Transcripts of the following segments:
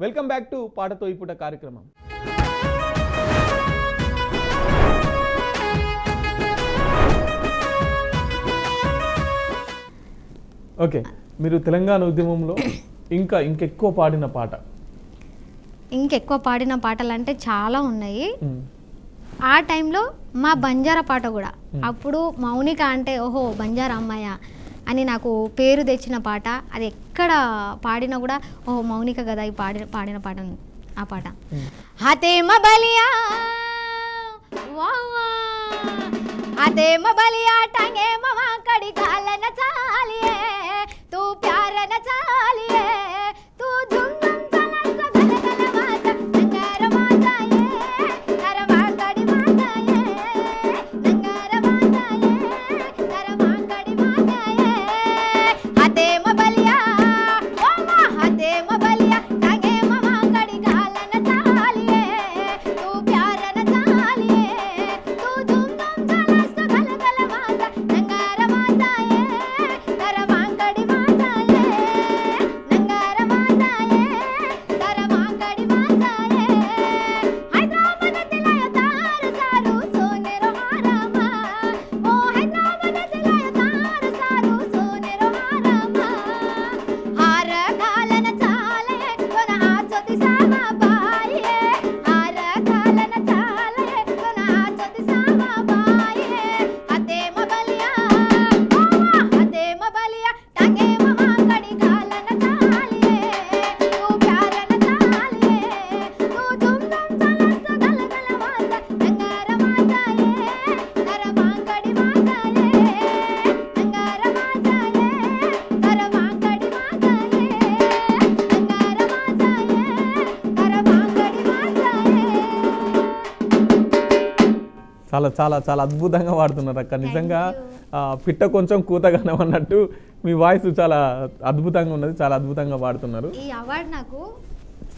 Welcome back to పాటతో ఈ పూట కార్యక్రమం. ఓకే, మీరు తెలంగాణ ఉద్యమంలో ఇంకెక్కువ పాడిన పాట? ఇంకెక్కువ పాడిన పాటలు అంటే చాలా ఉన్నాయి. ఆ టైంలో మా బంజారా పాట కూడా, అప్పుడు మౌనిక అంటే ఓహో బంజారా అమ్మాయ అని నాకు పేరు తెచ్చిన పాట. అది ఎక్కడ పాడినా కూడా ఓహో మౌనిక కదా ఈ పాడిన పాట. ఆ పాట హతేమ బలియా హతేమ బలియా టంగే మమా కడి కాలన చాలియే తూ ప్యారన చాలియే తూ ధుమ్ ధుమ్ చలస్త గలగల మాజా నంగార మాజాయే కరమా కడి మాజాయే నంగార మాజాయే కరమా కడి మాజాయే హతేమ బలియా ఓ మా హతేమ బలియా టంగే మమా కడి కాలన చాలియే తూ ప్యారన చాలియే తూ ధుమ్ ధుమ్ చలస్త గలగల మాజా నంగార మాజాయే కరమా కడి మాజాయే నంగార మాజాయే కరమా కడి మాజాయే హైదరాబాద్ దిలయ తారు సారు సోనెరో హారమా ఓ హైదరాబాద్ దిలయ తారు సారు సోనెరో హారమా హార కాలన చాలే కొన ఆచోతి సామా బాయే హార కాలన చాలే కొన ఆచోతి సామా బాయే హతేమ బలియా ఓ మా హతేమ బలియా టంగే మమా కడి కాలన చాలియే తూ ప్యారన చాలియే తూ ధుమ్ ధుమ్ చలస్త గలగల మాజా నంగార మాజాయే కరమా కడి మాజాయే నంగార మాజాయే కరమా కడి మాజాయే నంగార మాజాయే కరమా కడి మాజాయే. చాలా చాలా చాలా అద్భుతంగా పాడుతున్నారు అక్క. నిజంగా పిట్ట కొంచెం కూతగానే అన్నట్టు మీ వాయిస్ చాలా అద్భుతంగా ఉన్నది, చాలా అద్భుతంగా పాడుతున్నారు. ఈ అవార్డు నాకు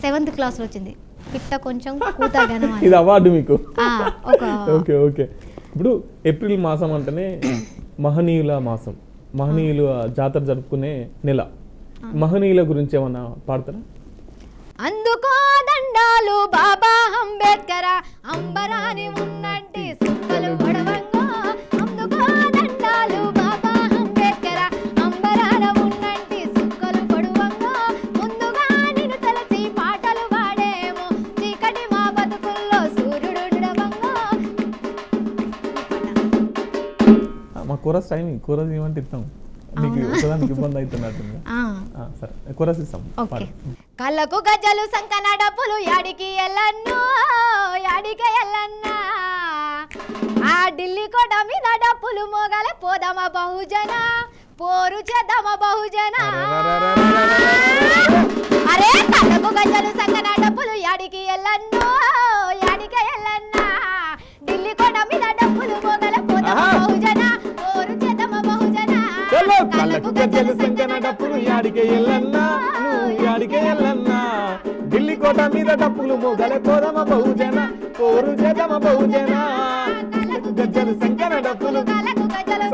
7th క్లాస్లో వచ్చింది. పిట్ట కొంచెం కూతగనం అని. ఇది అవార్డు మీకు? ఒక ఓకే ఓకే. ఇప్పుడు ఏప్రిల్ మాసం అంటేనే మహనీయుల మాసం, మహనీయులు జాతర జరుపుకునే నెల. మహనీయుల గురించి ఏమన్నా పాడతారా? అందుకో దండాలు బాబా అంబేద్కర అంబరాని ఉన్నట్టి సుక్కలు పొడవంగో అందుకో దండాలు బాబా అంబేద్కర అంబరాన ఉన్నట్టి సుక్కలు పొడవంగో ముందుగా నిన్ను తలచి పాటలు పాడేమో చీకటి మా బతుకుల్లో సూర్యుడు ఉండవంగో. మా కోరస్ టైమింగ్, కోరస్ ఏమంటే ఇస్తాం మీకు ఒకదానికి ఇబ్బంది అవుతున్నట్టుంది. సరే కోరస్ ఇస్తాం. ఓకే. కళ్ళకు గజ్జలు సంకన డప్పులు యాడికి ఎల్లన్నో యాడికి ఎల్లన్నా ఆ ఢిల్లీ కోట మీద డప్పులు మోగలే పోదమ బహుజన పోరు చేద్దామ బహుజన. అరే కళ్ళకు గజ్జలు సంకన డప్పులు యాడికి ఎల్లన్నో యాడికి ఎల్లన్నా ఢిల్లీ కోట మీద డప్పులు మోగలే పోదమ బహుజన పోరు చేద్దామ బహుజన. కళ్ళకు గజ్జలు సంకన డప్పులు యాడికే ఎల్లన్నా నువ్వు యాడికే ఎల్లన్నా ఢిల్లీ కోట మీద డప్పులు మోగలే పోదమ బహుజన పోరు చేద్దామ బహుజన. కళ్ళకు గజ్జలు సంకన డప్పులు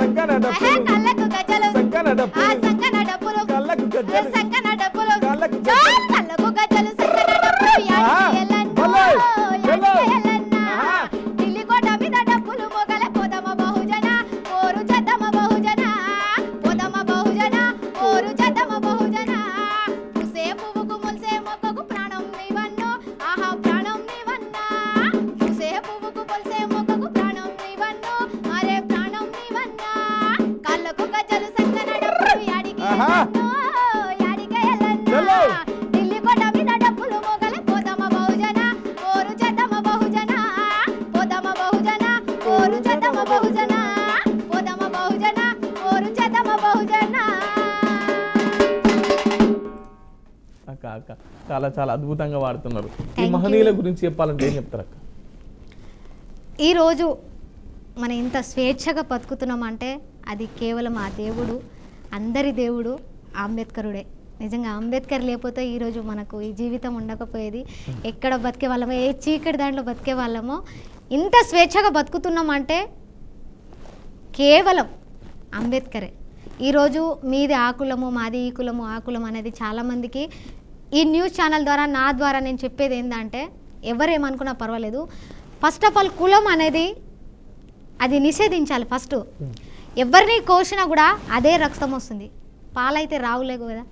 సంకన డప్పులు కళ్ళకు గజ్జలు సంకన డప్పులు సంకన డప్పులు కళ్ళకు గజ్జలు సంకన డప్పులు కళ్ళకు కళ్ళకు గజ్జలు సంకన డప్పులు యాడికి ఎల్లన్నో యాడికి ఎల్లన్నా ఢిల్లీ కోట మీద డప్పులు మోగలే పోదమ బహుజన పోరు చేద్దామ బహుజన పోదమ బహుజన పోరు చేద్దామ బహుజన. ముసే పువ్వుకు ముల్సే మొక్కకు ప్రాణం నీవన్నో ఆహా ప్రాణం నీవన్నా ముసే పువ్వుకు ముల్సే మొక్కకు ప్రాణం నీవన్నో అరే ప్రాణం నీవన్నా కళ్ళకు గజ్జలు సంకన డప్పులు యాడికి ఎల్లన్నో యాడికి ఎల్లన్నా ఢిల్లీ కోట మీద డప్పులు మోగలే పోదమ బహుజన పోరు చేద్దామ బహుజన పోదమ బహుజన పోరు చేద్దామ బహుజన పోదమ బహుజన పోరు చేద్దామ బహుజన. అక్క అక్క చాలా చాలా అద్భుతంగా పాడుతున్నారు. ఈ మహనీయుల గురించి చెప్పాలంటే ఏం చెప్తారు అక్క? ఈరోజు మనం ఇంత స్వేచ్ఛగా బతుకుతున్నామంటే అది కేవలం ఆ దేవుడు, అందరి దేవుడు అంబేద్కరుడే. నిజంగా అంబేద్కర్ లేకపోతే ఈరోజు మనకు ఈ జీవితం ఉండకపోయేది. ఎక్కడ బతికే వాళ్ళమో, ఏ చీకటి దాంట్లో బతికే వాళ్ళమో ఇంత స్వేచ్ఛగా బతుకుతున్నామంటే కేవలం అంబేద్కరే. ఈరోజు మీది ఆ కులము మాది ఈ కులము ఆ కులం అనేది చాలామందికి ఈ న్యూస్ ఛానల్ ద్వారా నా ద్వారా నేను చెప్పేది ఏంటంటే ఎవరేమనుకున్నా పర్వాలేదు, ఫస్ట్ ఆఫ్ ఆల్ కులం అనేది అది నిషేధించాలి. ఫస్ట్ ఎవరిని కోసినా కూడా అదే రక్తం వస్తుంది, పాలైతే రావులేవు కదా.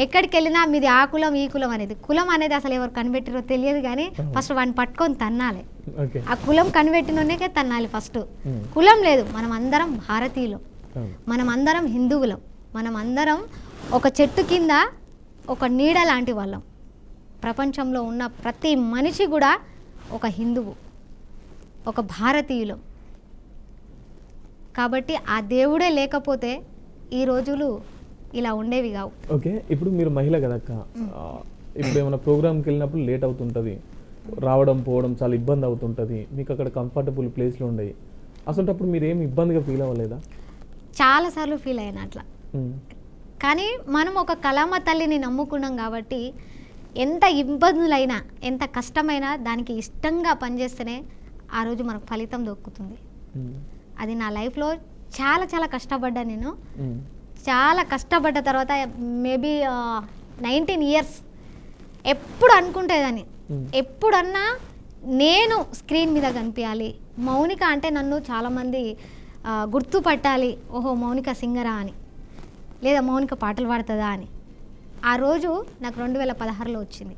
ఎక్కడికి వెళ్ళినా మీది ఆ కులం ఈ కులం అనేది, కులం అనేది అసలు ఎవరు కనిపెట్టిరో తెలియదు కానీ ఫస్ట్ వాడిని పట్టుకొని తన్నాలి. ఆ కులం కనిపెట్టినోనే తన్నాలి ఫస్ట్. కులం లేదు, మనం అందరం భారతీయులం, మనం అందరం హిందువులం, మనం అందరం ఒక చెట్టు కింద ఒక నీడ లాంటి వాళ్ళం. ప్రపంచంలో ఉన్న ప్రతి మనిషి కూడా ఒక హిందువు, ఒక భారతీయులం. కాబట్టి ఆ దేవుడే లేకపోతే ఈ రోజులు ఇలా ఉండేవి కావు. ఓకే, ఇప్పుడు మీరు మహిళ కదా అక్క, ఇప్పుడు ఏమైనా ప్రోగ్రామ్కి వెళ్ళినప్పుడు లేట్ అవుతుంటుంది, రావడం పోవడం చాలా ఇబ్బంది అవుతుంటుంది, మీకు అక్కడ కంఫర్టబుల్ ప్లేస్లో ఉండేవి, అసలు మీరు ఏమి ఇబ్బందిగా ఫీల్ అవ్వలేదా? చాలాసార్లు ఫీల్ అయ్యాను అట్లా. కానీ మనం ఒక కళామ తల్లిని నమ్ముకున్నాం కాబట్టి ఎంత ఇబ్బందులైనా ఎంత కష్టమైనా దానికి ఇష్టంగా పనిచేస్తేనే ఆ రోజు మనకు ఫలితం దొక్కుతుంది. అది నా లైఫ్లో చాలా చాలా కష్టపడ్డా నేను. చాలా కష్టపడ్డ తర్వాత మేబీ 19 years ఎప్పుడు అనుకుంటేదాన్ని, ఎప్పుడన్నా నేను స్క్రీన్ మీద కనిపించాలి, మౌనిక అంటే నన్ను చాలామంది గుర్తుపట్టాలి, ఓహో మౌనిక సింగరా అని, లేదా మౌనిక పాటలు పాడుతుందా అని. ఆ రోజు నాకు 2016లో వచ్చింది.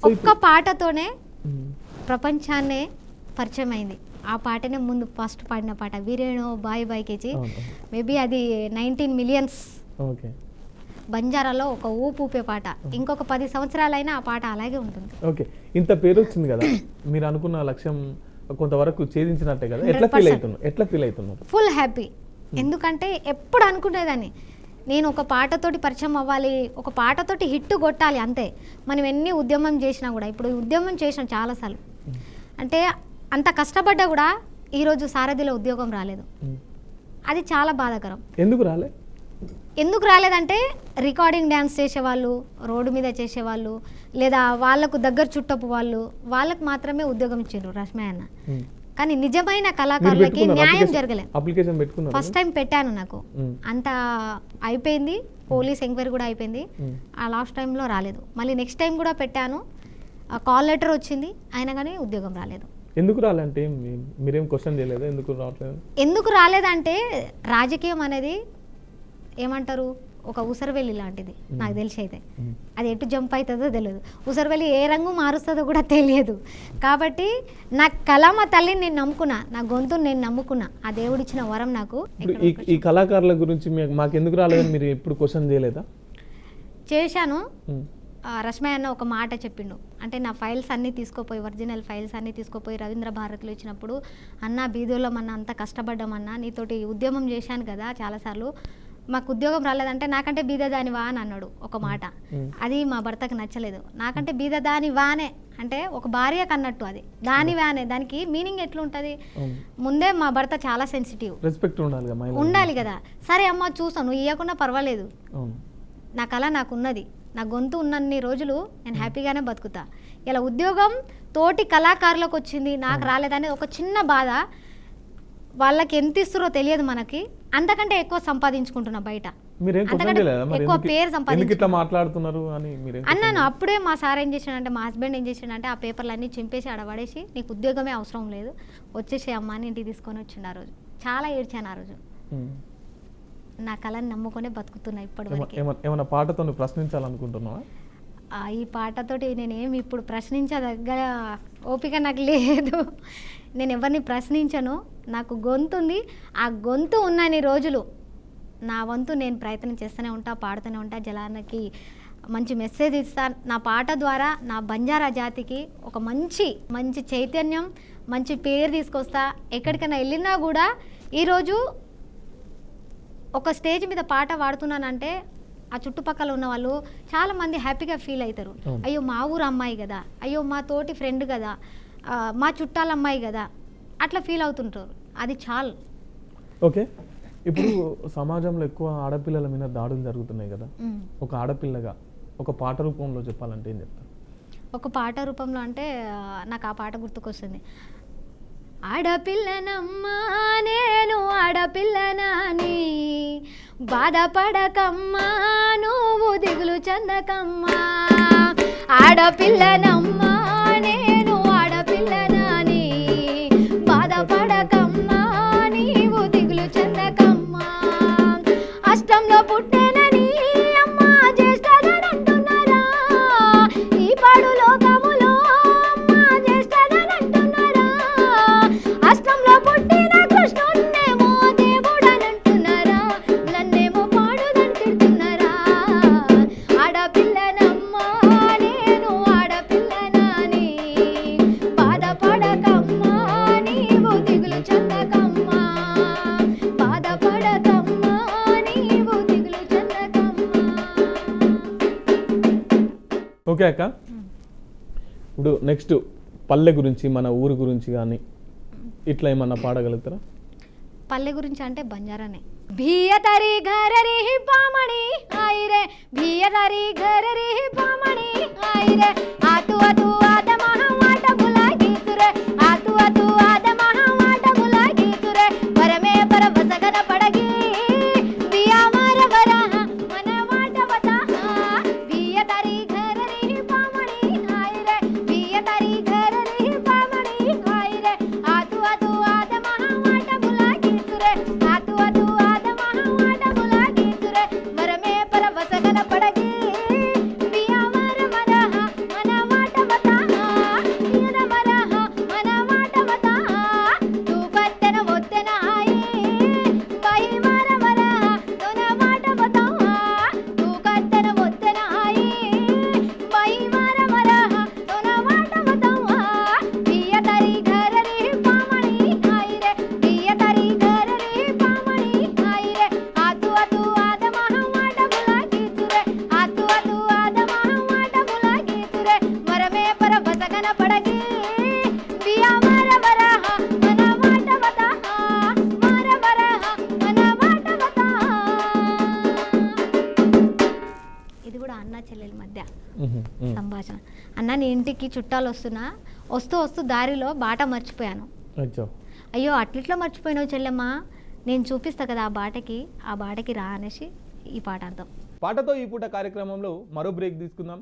ఒక్క పాటతోనే ప్రపంచాన్నే పరిచయం అయింది. ఆ పాటనే ముందు ఫస్ట్ పాడిన పాట వీరేణో బాయ్ బాయ్ కేజీ, మేబీ అది 19 million. బంజారాలో ఒక ఊపు ఊపే పాట. ఇంకొక 10 సంవత్సరాలైనా ఆ పాట అలాగే ఉంటుంది. ఓకే, ఇంత పేరు వచ్చింది కదా, మీరు అనుకున్న లక్ష్యం కొంతవరకు ఛేదించినట్టే కదా, ఎట్లా ఫీల్ అవుతున్నారు? Full happy. ఎందుకంటే ఎప్పుడు అనుకునేదాన్ని నేను ఒక పాటతోటి పరిచయం అవ్వాలి, ఒక పాటతోటి హిట్ కొట్టాలి అంతే. మనం ఎన్ని ఉద్యమం చేసినా కూడా, ఇప్పుడు ఉద్యమం చేసిన చాలాసార్లు, అంటే అంత కష్టపడ్డా కూడా ఈరోజు సారథిలో ఉద్యోగం రాలేదు. అది చాలా బాధాకరం. ఎందుకు రాలేదంటే రికార్డింగ్ డ్యాన్స్ చేసేవాళ్ళు, రోడ్డు మీద చేసేవాళ్ళు, లేదా వాళ్ళకు దగ్గర చుట్టపు వాళ్ళు, వాళ్ళకు మాత్రమే ఉద్యోగం ఇచ్చిండ్రు రష్మయ్య అన్న. కానీ నిజమైన కళాకారులకి న్యాయం జరగలేదు. ఫస్ట్ టైం పెట్టాను, నాకు అంత అయిపోయింది, పోలీస్ ఎంక్వైరీ కూడా అయిపోయింది. ఆ లాస్ట్ టైంలో రాలేదు. మళ్ళీ నెక్స్ట్ టైం కూడా పెట్టాను, కాల్ లెటర్ వచ్చింది, అయినా కానీ ఉద్యోగం రాలేదు. ఎందుకు రాలంటే మీరేం క్వశ్చన్ చేయలేదు, ఎందుకు రాలేదంటే రాజకీయం అనేది ఏమంటారు, ఒక ఉసరవెల్లి లాంటిది. నాకు తెలిసి అయితే అది ఎటు జంప్ అవుతుందో తెలియదు, ఉసరవెల్లి ఏ రంగు మారుస్తుందో కూడా తెలియదు. కాబట్టి నా కళామ తల్లిని నేను నమ్ముకున్నా, నా గొంతుని నేను నమ్ముకున్నా, ఆ దేవుడిచ్చిన వరం నాకు. ఈ కళాకారుల గురించి మాకు ఎందుకు రాలేదని మీరు ఎప్పుడు క్వశ్చన్ చేయలేదా? చేశాను. రష్మయ్య అన్న ఒక మాట చెప్పిండు, అంటే నా ఫైల్స్ అన్నీ తీసుకుపోయి, ఒరిజినల్ ఫైల్స్ అన్నీ తీసుకుపోయి రవీంద్ర భారతిలో ఇచ్చినప్పుడు, అన్న బీదోళ్ళం అన్న అంత కష్టపడ్డామన్నా, నీతోటి ఉద్యమం చేశాను కదా చాలాసార్లు, మాకు ఉద్యోగం రాలేదంటే నాకంటే బీదదానివా అని అన్నాడు ఒక మాట. అది మా భర్తకు నచ్చలేదు. నాకంటే బీదదానివానే అంటే ఒక భార్యకు అన్నట్టు, అది దానివానే, దానికి మీనింగ్ ఎట్లుంటుంది. ముందే మా భర్త చాలా సెన్సిటివ్, రెస్పెక్ట్ ఉండాలి కదా. సరే అమ్మ చూసాను, నువ్వు ఇవ్వకుండా పర్వాలేదు, నా కళ నాకున్నది, నా గొంతు ఉన్నన్ని రోజులు నేను హ్యాపీగానే బతుకుతా. ఇలా ఉద్యోగం తోటి కళాకారులకు వచ్చింది, నాకు రాలేదనేది ఒక చిన్న బాధ. వాళ్ళకి ఎంత ఇస్తారో తెలియదు మనకి, అంతకంటే ఎక్కువ సంపాదించుకుంటున్నా బయట, ఎక్కువ పేరు సంపాదించుకుంటున్నారు అన్నాను. అప్పుడే మా సార్ ఏం చేశాడంటే, మా హస్బెండ్ ఏం చేశాడంటే, ఆ పేపర్లు అన్నీ చింపేసి ఆడబడేసి, నీకు ఉద్యోగమే అవసరం లేదు, వచ్చేసే అమ్మ అని ఇంటికి తీసుకొని వచ్చిండు. ఆ రోజు చాలా ఏడ్చాను. ఆ రోజు నా కళని నమ్ముకొని బతుకుతున్నా ఇప్పటివరకు. ఏమైనా పాటతో ప్రశ్నించాలనుకుంటున్నావా? ఈ పాటతోటి నేనేమి ఇప్పుడు ప్రశ్నించదగ్గర ఓపిక నాకు లేదు. నేను ఎవరిని ప్రశ్నించను, నాకు గొంతు ఉంది. ఆ గొంతు ఉన్నన్ని రోజులు నా వంతు నేను ప్రయత్నం చేస్తూనే ఉంటా, పాడుతూనే ఉంటా, జనానికి మంచి మెసేజ్ ఇస్తా. నా పాట ద్వారా నా బంజారా జాతికి ఒక మంచి మంచి చైతన్యం, మంచి పేరు తీసుకొస్తా. ఎక్కడికైనా వెళ్ళినా కూడా ఈరోజు ఒక స్టేజ్ మీద పాట పాడుతున్నానంటే ఆ చుట్టుపక్కల ఉన్న వాళ్ళు చాలామంది హ్యాపీగా ఫీల్ అవుతారు. అయ్యో మా ఊరు అమ్మాయి కదా, అయ్యో మా తోటి ఫ్రెండ్ కదా, మా చుట్టాల అమ్మాయి కదా, అట్లా ఫీల్ అవుతుంటారు. అది చాలు. ఓకే, ఇప్పుడు సమాజంలో ఎక్కువ ఆడపిల్లల మీద దాడులు జరుగుతున్నాయి కదా, ఒక ఆడపిల్లగా ఒక పాట రూపంలో చెప్పాలంటే ఏం చెప్తారు? ఒక పాట రూపంలో అంటే నాకు ఆ పాట గుర్తుకొస్తుంది. ఆడపిల్లనమ్మా నేను ఆడపిల్లనాని బాధపడకమ్మా నువ్వు దిగులు చెందకమ్మా ఆడపిల్లనమ్మా నేను ఆడపిల్లనాని బాధపడకమ్మా నీవు దిగులు చెందకమ్మా అష్టంలో పుట్టేనని అమ్మా జ్యేష్ఠదనంటున్నారా ఈ పాడు లోకములో అమ్మా జ్యేష్ఠదనంటున్నారా అష్టంలో పుట్టిన కృష్ణున్నేమో దేవుడనంటున్నారా నన్నేమో పాడుదంటున్నారా ఆడపిల్లనమ్మా నేను ఆడపిల్లనాని బాధపడకమ్మా నీవు దిగులు చెందకమ్మా బాధపడకమ్మా నీవు దిగులు చెందకమ్మా. ఓకే అక్క, ఇప్పుడు నెక్స్ట్ పల్లె గురించి మన ఊరు గురించి కానీ ఇట్లా ఏమన్నా పాడగలుగుతారా? పల్లె గురించి అంటే బంజారానే. భియతరి ఘరరి పామణి ఆయిరే భియతరి ఘరరి పామణి ఆయిరే ఆతు అతు ఆద మహావాట బులాగీతురే ఆతు అతు ఆద మహావాట బులాగీతురే పరమే పరవసగన పడగి బియా మార వరహ మన వాట వతహ భియతరి ఘరరి పామణి ఆయిరే భియతరి ఘరరి పామణి ఆయిరే ఆతు అతు ఆద మహావాట బులాగీతురే ఆతు అతు ఆద మహావాట బులాగీతురే వరమే పరవసగన పడగి బియా మార వరహ మన వాట వతహ బియన వరహ మన వాట వతహ తూ పత్తెన ఒత్తెన ఆయి బై మార వరహ తొన వాట వతహ తూ కత్తెన ఒత్తెన ఆయి బై మార వరహ తొన వాట వతహ బియతరి ఘరరి పామణి ఆయిరే బియతరి ఘరరి పామణి ఆయిరే ఆతు అతు ఆద మహావాట బులాగీతురే ఆతు అతు ఆద మహావాట బులాగీతురే వరమే పరవసగన పడగి బియా మార వరహ మన వాట వతహ మార వరహ మన వాట వతహ. ఇది కూడా అన్న చెల్లెల మధ్య సంభాషణ. అన్న నీ ఇంటికి చుట్టాలు వస్తూ వస్తూ దారిలో బాట మర్చిపోయాను. అచ్చా, అయ్యో అట్లిట్లో మర్చిపోయినావు చెల్లెమ్మా, నేను చూపిస్తా కదా ఆ బాటకి రా అనేసి ఈ పాట అర్థం. పాటతో ఈ పూట కార్యక్రమంలో మరో బ్రేక్ తీసుకుందాం.